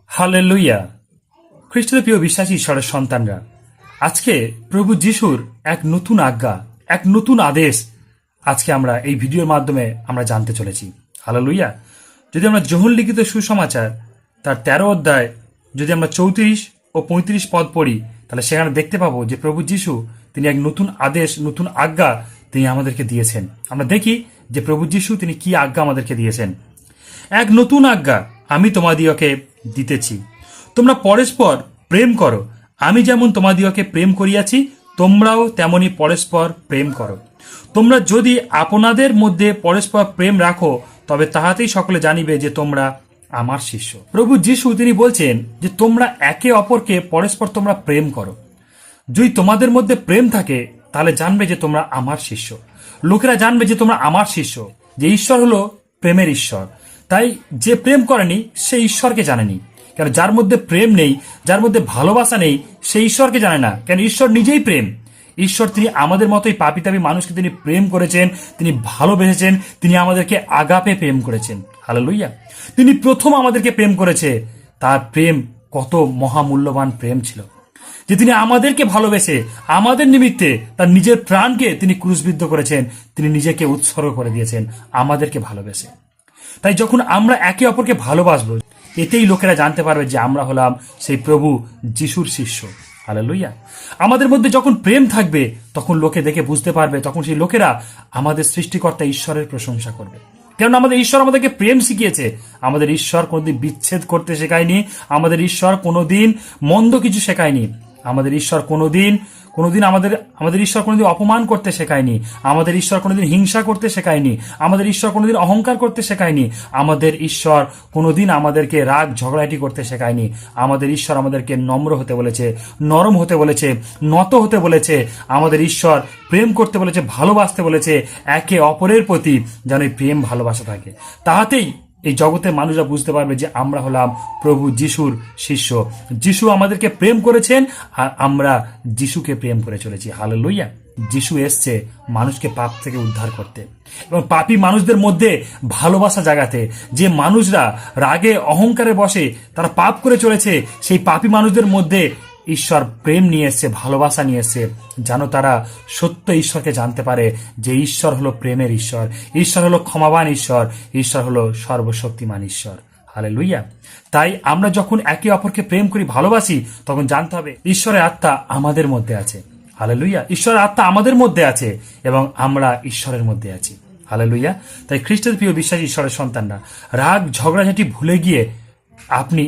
Hallelujah. খ্রিস্টের প্রিয় বিশ্বাসী ঈশ্বরের সন্তানরা, আজকে প্রভু যিশুর এক নতুন আজ্ঞা, এক নতুন আদেশ আজকে আমরা এই ভিডিওর মাধ্যমে আমরা জানতে চলেছি। হালেলুয়া। যদি আমরা যোহন লিখিত সুসমাচার তার 13 অধ্যায় যদি আমরা 34 ও 35 পদ পড়ি, তাহলে সেখানে দেখতে পাবো যে প্রভু যিশু তিনি এক নতুন আদেশ, নতুন আজ্ঞা তিনি আমাদেরকে দিয়েছেন। আমরা দেখি যে প্রভু যিশু তিনি কি আজ্ঞা আমাদেরকে দিয়েছেন। এক নতুন আজ্ঞা আমি তোমাদিগকে দিতেছি, তোমরা পরস্পর প্রেম করো। আমি যেমন তোমাদিগকে প্রেম করিয়াছি, তোমরাও তেমনি পরস্পর প্রেম করো। তোমরা যদি আপনাদের মধ্যে পরস্পর প্রেম রাখো, তবে তাহাতেই সকলে জানিবে যে তোমরা আমার শিষ্য। প্রভু যিশু তিনি বলছেন যে তোমরা একে অপরকে পরস্পর তোমরা প্রেম করো। যদি তোমাদের মধ্যে প্রেম থাকে, তাহলে জানবে যে তোমরা আমার শিষ্য। লোকেরা জানবে যে তোমরা আমার শিষ্য, যে ঈশ্বর হলো প্রেমের ঈশ্বর। তাই যে প্রেম করেনি সে ঈশ্বরকে জানেনি। কেন? যার মধ্যে প্রেম নেই, যার মধ্যে ভালোবাসা নেই, সে ঈশ্বরকে জানে না। কেন? ঈশ্বর নিজেই প্রেম। ঈশ্বর তিনি আমাদের মতোই পাপী তাপী মানুষকে তিনি প্রেম করেছেন, তিনি ভালোবেসেছেন, তিনি আমাদেরকে আগাপে প্রেম করেছেন। হালেলুয়া। তিনি প্রথম আমাদেরকে প্রেম করেছে। তার প্রেম কত মহামূল্যবান প্রেম ছিল, যে তিনি আমাদেরকে ভালোবেসে আমাদের নিমিত্তে তার নিজের প্রাণকে তিনি ক্রুশবিদ্ধ করেছেন, তিনি নিজেকে উৎসর্গ করে দিয়েছেন আমাদেরকে ভালোবেসে। তাই যখন আমরা একে অপরকে ভালোবাসবো, এতেই লোকেরা জানতে পারবে যে আমরা হলাম সেই প্রভু যিশুর শিষ্য। হালেলুয়া। আমাদের মধ্যে যখন প্রেম থাকবে, তখন লোকে দেখে বুঝতে পারবে, তখন সেই লোকেরা আমাদের সৃষ্টিকর্তা ঈশ্বরের প্রশংসা করবে। কেননা আমাদের ঈশ্বর আমাদেরকে প্রেম শিখিয়েছে। আমাদের ঈশ্বর কোনোদিন বিচ্ছেদ করতে শেখায়নি, আমাদের ঈশ্বর কোনোদিন মন্দ কিছু শেখায়নি, আমাদের ঈশ্বর কোনোদিন আমাদের ঈশ্বর কোনোদিন অপমান করতে শেখায়নি, আমাদের ঈশ্বর কোনোদিন হিংসা করতে শেখায়নি, আমাদের ঈশ্বর কোনোদিন অহংকার করতে শেখায়নি, আমাদের ঈশ্বর কোনোদিন আমাদেরকে রাগ ঝগড়াটি করতে শেখায়নি। আমাদের ঈশ্বর আমাদেরকে নম্র হতে বলেছে, নরম হতে বলেছে, নত হতে বলেছে। আমাদের ঈশ্বর প্রেম করতে বলেছে, ভালোবাসতে বলেছে, একে অপরের প্রতি যেন এই প্রেম ভালোবাসা থাকে। তাহাতেই এই জগতের মানুষরা বুঝতে পারবে যে আমরা হলাম প্রভু যিশুর শিষ্য। যিশু আমাদেরকে প্রেম করেছেন আর আমরা যিশুকে প্রেম করে চলেছি। হালেলুয়া। যিশু এসছে মানুষকে পাপ থেকে উদ্ধার করতে এবং পাপী মানুষদের মধ্যে ভালোবাসা জাগাতে। যে মানুষরা রাগে অহংকারে বসে, তারা পাপ করে চলেছে, সেই পাপী মানুষদের মধ্যে ঈশ্বর প্রেম নিয়ে এসছে, ভালোবাসা নিয়ে এসছে, যেন তারা সত্য ঈশ্বরকে জানতে পারে যে ঈশ্বর হলো প্রেমের ঈশ্বর, ঈশ্বর হলো ক্ষমাবান ঈশ্বর, ঈশ্বর হলো সর্বশক্তিমান ঈশ্বর। হালেলুয়া। তাই আমরা যখন একে অপরকে প্রেম করি, ভালোবাসি, তখন জানতে হবে ঈশ্বরের আত্মা আমাদের মধ্যে আছে। হালেলুয়া। ঈশ্বরের আত্মা আমাদের মধ্যে আছে এবং আমরা ঈশ্বরের মধ্যে আছি। হালেলুয়া। তাই খ্রিস্টের প্রিয় বিশ্বাসী ঈশ্বরের সন্তানরা, রাগ ঝগড়াঝাটি ভুলে গিয়ে আপনি